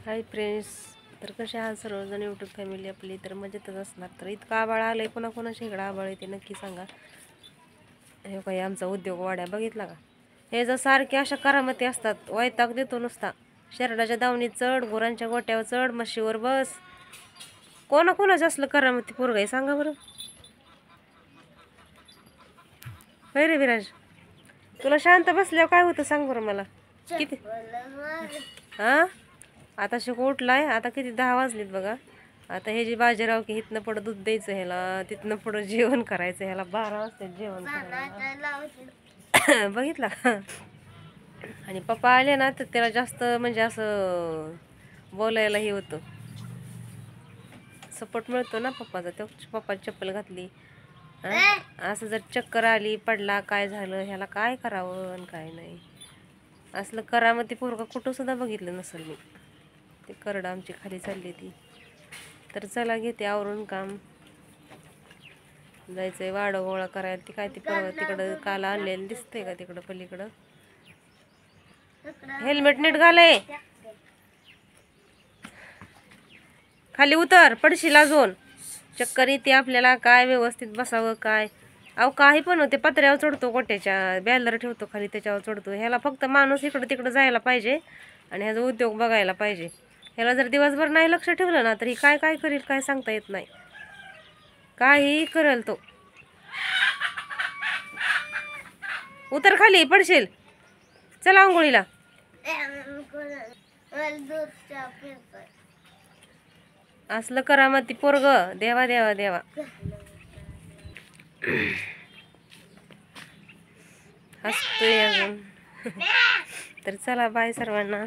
Hi friends, तर कसे आहात सर्वजण यूट्यूब फॅमिली आपली. तर मजेतच असणार. तर इतकं आबाळ आलंय, कोणाकोणाच्या इकडं आबाळ येते नक्की सांगा. हे काही आमचा उद्योग वाड्या बघितला का? हे जर सारखे अशा करामती असतात, वैताग देतो नुसता. शेरडाच्या दावणीत चढ, गुरांच्या गोट्यावर चढ, म्हशीवर बस. कोणाकोणाचं असलं करामती पोरग आहे सांगा बरं. होय रे विराज, तुला शांत बसल्यावर काय होतं सांग बरं मला. किती हा आता शिक उठलाय. आता किती 10 वाजलेत बघा. आता हे जी बाजीराव की इथनं पुढं दूध द्यायचं ह्याला, तिथनं पुढं जेवण करायचं ह्याला. 12 वाजता जेवण करायला. बघितला का? आणि पप्पा आले ना तर त्याला जास्त म्हणजे असं बोलायला हे होतं, सपोर्ट मिळतो ना पप्पाचा. तो पप्पाची चप्पल घातली असं जर चक्कर आली, पडला, काय झालं, ह्याला काय करावं आणि काय नाही. असलं करामती पोरगा कुठं सुद्धा बघितलं नसेल मी. ते करडं आमची खाली चालली ती. तर चला घेते आवरून काम. जायचंय वाडं गोळा करायला. ती काय ती परवा तिकडं काल आणलेलं दिसतंय का तिकडं पलीकडं. हेल्मेट नीट घालाय, खाली उतर, पडशील अजून. चक्कर येते आपल्याला. काय व्यवस्थित बसावं काय. अहो काही पण होते. पत्र्यावर चढतो, गोट्याच्या बॅलर ठेवतो खाली, त्याच्यावर चढतो. ह्याला फक्त माणूस इकडं तिकडं जायला पाहिजे आणि ह्याचा उद्योग बघायला पाहिजे. ह्याला जर दिवसभर नाही लक्ष ठेवलं ना तर ही काय काय करील काय सांगता येत नाही. काही करेल तो. उतर खाली, पडशील. चला आंघोळीला. असलं करामती पोरग. देवा देवा देवा. हसतोय अजून. तर चला बाय सर्वांना.